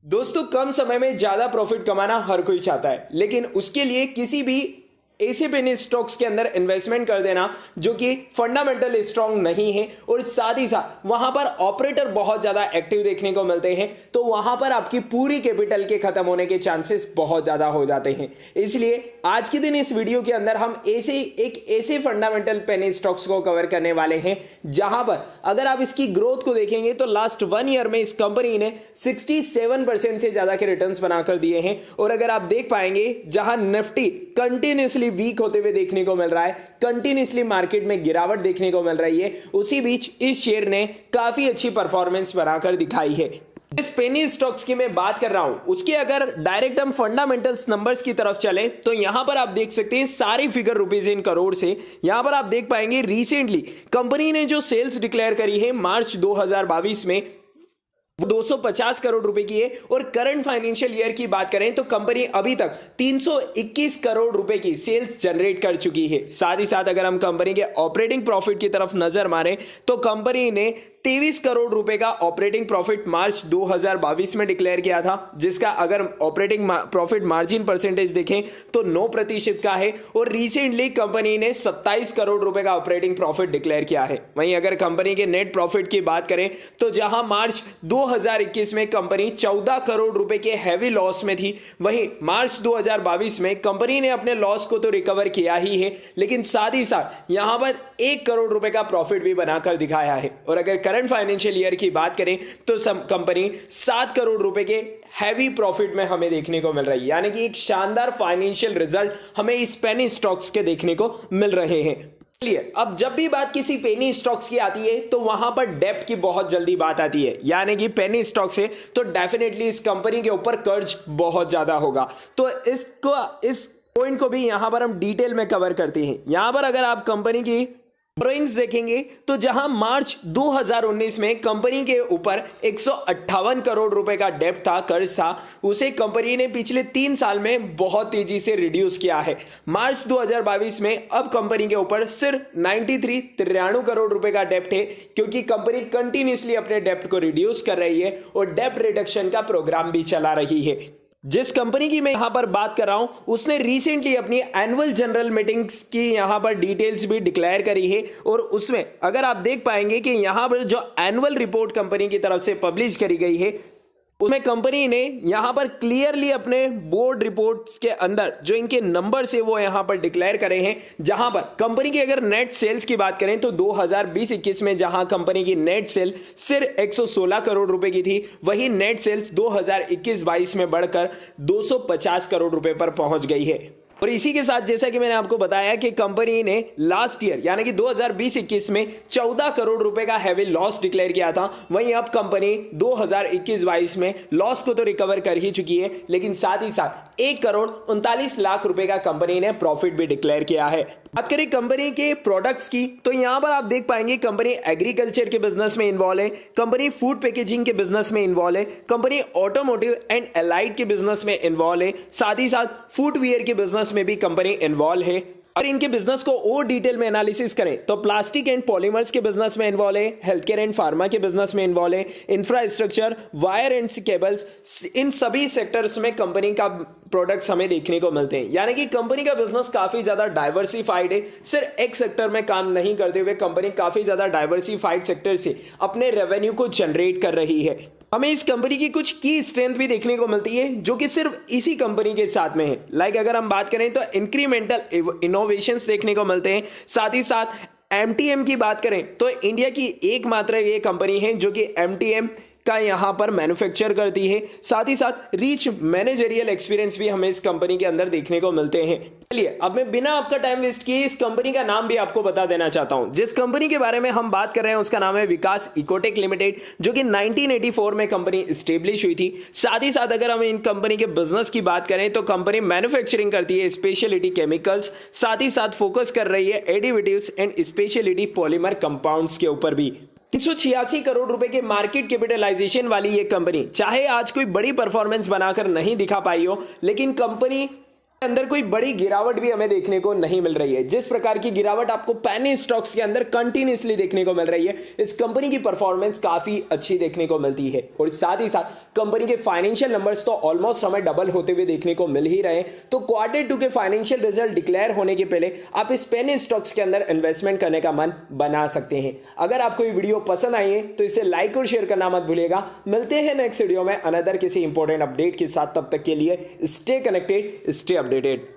दोस्तों, कम समय में ज्यादा प्रॉफिट कमाना हर कोई चाहता है, लेकिन उसके लिए किसी भी ऐसे पेनी स्टॉक्स के अंदर इन्वेस्टमेंट कर देना जो कि फंडामेंटल स्ट्रांग नहीं है और साथ ही साथ वहां पर ऑपरेटर बहुत ज्यादा एक्टिव देखने को मिलते हैं, तो वहां पर आपकी पूरी कैपिटल के खत्म होने के चांसेस बहुत ज्यादा हो जाते हैं। इसलिए आज के दिन इस वीडियो के अंदर हम ऐसे फंडामेंटल पेनी स्टॉक्स को कवर करने वाले हैं जहां पर अगर आप इसकी ग्रोथ को देखेंगे तो लास्ट 1 ईयर में इस कंपनी ने 67% से ज्यादा के रिटर्न्स बनाकर दिए हैं। और अगर आप देख पाएंगे, जहां निफ्टी कंटिन्यूसली वीक होते हुए देखने को मिल रहा है, कंटिन्यूसली मार्केट में गिरावट देखने को मिल रही है, उसी बीच इस शेयर ने काफी अच्छी परफॉर्मेंस बनाकर दिखाई है। इस पेनी स्टॉक्स की मैं बात कर रहा हूं, उसके अगर डायरेक्ट हम फंडामेंटल्स नंबर्स की तरफ चले तो यहां पर आप देख सकते हैं सारी फिगर रुपीज इन करोड़ से। यहां पर आप देख पाएंगे रिसेंटली कंपनी ने जो सेल्स डिक्लेयर करी है मार्च 2022 में, वो 250 करोड़ रुपए की है। और करंट फाइनेंशियल ईयर की बात करें तो कंपनी अभी तक 321 करोड़ रुपए की सेल्स जनरेट कर चुकी है। साथ ही साथ अगर हम कंपनी के ऑपरेटिंग प्रॉफिट की तरफ नजर मारें तो कंपनी ने 23 करोड़ रुपए का ऑपरेटिंग प्रॉफिट मार्च 2022 में डिक्लेयर किया था, जिसका अगर ऑपरेटिंग प्रॉफिट मार्जिन परसेंटेज देखें तो 9% का है। और रिसेंटली कंपनी ने 27 करोड़ रुपए का ऑपरेटिंग प्रॉफिट डिक्लेयर किया है। वहीं अगर कंपनी के नेट प्रॉफिट की बात करें तो जहां मार्च 2021 में कंपनी 14 करोड़ रुपए के हैवी लॉस में थी, वहीं मार्च 2022 में कंपनी ने अपने लॉस को तो रिकवर किया ही है, लेकिन साथ ही साथ यहां पर 1 करोड़ रुपए का प्रॉफिट भी बनाकर दिखाया है। और अगर करंट फाइनेंशियल ईयर की बात करें तो कंपनी 7 करोड़ रुपए के हैवी प्रॉफिट में हमें देखने को मिल रही है, यानी कि एक शानदार फाइनेंशियल रिजल्ट हमें इस पेनी स्टॉक्स के देखने को मिल रहे हैं। चलिए, अब जब भी बात किसी पेनी स्टॉक्स की आती है तो वहां पर डेप्ट की बहुत जल्दी बात आती है, यानी कि पेनी स्टॉक्स है तो डेफिनेटली इस कंपनी के ऊपर कर्ज बहुत ज्यादा होगा। तो इस पॉइंट को भी यहां पर हम डिटेल में कवर करते हैं। यहां पर अगर आप कंपनी की बोरोइंग्स देखेंगे तो जहां मार्च 2019 में कंपनी के ऊपर 158 करोड़ रुपए का डेब्ट था, कर्ज था, उसे कंपनी ने पिछले 3 साल में बहुत तेजी से रिड्यूस किया है। मार्च 2022 में अब कंपनी के ऊपर सिर्फ 93 करोड़ रुपए का डेब्ट है, क्योंकि कंपनी कंटिन्यूसली अपने डेब्ट को रिड्यूस कर रही है और डेब्ट रिडक्शन का प्रोग्राम भी चला रही है। जिस कंपनी की मैं यहां पर बात कर रहा हूं उसने रिसेंटली अपनी एनुअल जनरल मीटिंग्स की यहां पर डिटेल्स भी डिक्लेयर करी है। और उसमें अगर आप देख पाएंगे कि यहां पर जो एनुअल रिपोर्ट कंपनी की तरफ से पब्लिश करी गई है उसमें कंपनी ने यहां पर क्लियरली अपने बोर्ड रिपोर्ट्स के अंदर जो इनके नंबर्स है वो यहां पर डिक्लेयर करे हैं। जहां पर कंपनी की अगर नेट सेल्स की बात करें तो 2020-21 में जहां कंपनी की नेट सेल सिर्फ 116 करोड़ रुपए की थी, वही नेट सेल्स 2021-22 में बढ़कर 250 करोड़ रुपए पर पहुंच गई है। और इसी के साथ जैसा कि मैंने आपको बताया कि कंपनी ने लास्ट ईयर यानी कि 2020-21 में 14 करोड़ रुपए का हैवी लॉस डिक्लेयर किया था, वहीं अब कंपनी 2021-22 में लॉस को तो रिकवर कर ही चुकी है, लेकिन साथ ही साथ 1 करोड़ 39 लाख रुपए का कंपनी ने प्रॉफिट भी डिक्लेयर किया है। बात करें कंपनी के प्रोडक्ट्स की तो यहां पर आप देख पाएंगे कंपनी एग्रीकल्चर के बिजनेस में इन्वॉल्व है, कंपनी फूड पैकेजिंग के बिजनेस में इन्वॉल्व है, कंपनी ऑटोमोटिव एंड एलाइड के बिजनेस में इन्वॉल्व है, साथ ही साथ फुटवियर के बिजनेस में भी कंपनी इन्वॉल्व है। और इनके बिजनेस को और डिटेल में एनालिसिस करें तो प्लास्टिक एंड पॉलीमर्स के बिजनेस में इन्वॉल्व है, हेल्थ केयर एंड फार्मा के बिजनेस में इन्वॉल्व है, इंफ्रास्ट्रक्चर, वायर एंड केबल्स, इन सभी सेक्टर्स में कंपनी का प्रोडक्ट्स हमें देखने को मिलते हैं। यानी कि कंपनी का बिजनेस काफी ज्यादा डाइवर्सिफाइड है, सिर्फ एक सेक्टर में काम नहीं करते हुए कंपनी काफी ज्यादा डाइवर्सिफाइड सेक्टर से अपने रेवेन्यू को जनरेट कर रही है। हमें इस कंपनी की कुछ की स्ट्रेंथ भी देखने को मिलती है जो कि सिर्फ इसी कंपनी के साथ में है। लाइक अगर हम बात करें तो इंक्रीमेंटल इनोवेशंस देखने को मिलते हैं। साथ ही साथ एमटीएम की बात करें तो इंडिया की एकमात्र ये कंपनी है जो कि एमटीएम का यहां पर मैन्युफैक्चर करती है। साथ ही साथ रीच मैनेजरियल एक्सपीरियंस भी हमें इस कंपनी के अंदर देखने को मिलते हैं। चलिए, अब मैं बिना आपका टाइम वेस्ट किए इस कंपनी का नाम भी आपको बता देना चाहता हूं। जिस कंपनी के बारे में हम बात कर रहे हैं उसका नाम है विकास इकोटेक लिमिटेड, जो कि 1984 में कंपनी स्टेब्लिश हुई थी। साथ ही साथ अगर हम इन कंपनी के बिजनेस की बात करें तो कंपनी मैन्युफैक्चरिंग करती है स्पेशलिटी केमिकल्स, साथ ही साथ फोकस कर रही है additives and speciality polymer compounds के ऊपर भी। 386 करोड़ रुपए के मार्केट कैपिटलाइजेशन वाली ये कंपनी चाहे आज कोई बड़ी परफॉर्मेंस बनाकर नहीं दिखा पाई हो, लेकिन कंपनी अंदर कोई बड़ी गिरावट भी हमें देखने को नहीं मिल रही है। जिस प्रकार की गिरावट आपको पेनी स्टॉक्स के अंदर कंटिन्यूसली देखने को मिल रही है, इस कंपनी की परफॉर्मेंस काफी अच्छी देखने को मिलती है और साथ ही साथ कंपनी के फाइनेंशियल नंबर्स तो ऑलमोस्ट हमें डबल होते हुए देखने को मिल ही रहे हैं। तो Q2 के फाइनेंशियल रिजल्ट डिक्लेयर होने के पहले आप इस पेनी स्टॉक्स के अंदर इन्वेस्टमेंट करने का मन बना सकते हैं। अगर आपको ये वीडियो पसंद आई है तो इसे लाइक और शेयर करना मत भूलिएगा। मिलते हैं नेक्स्ट वीडियो में अनदर किसी इंपॉर्टेंट अपडेट के साथ। तब तक के लिए स्टे कनेक्टेड, स्टे अपडेटेड।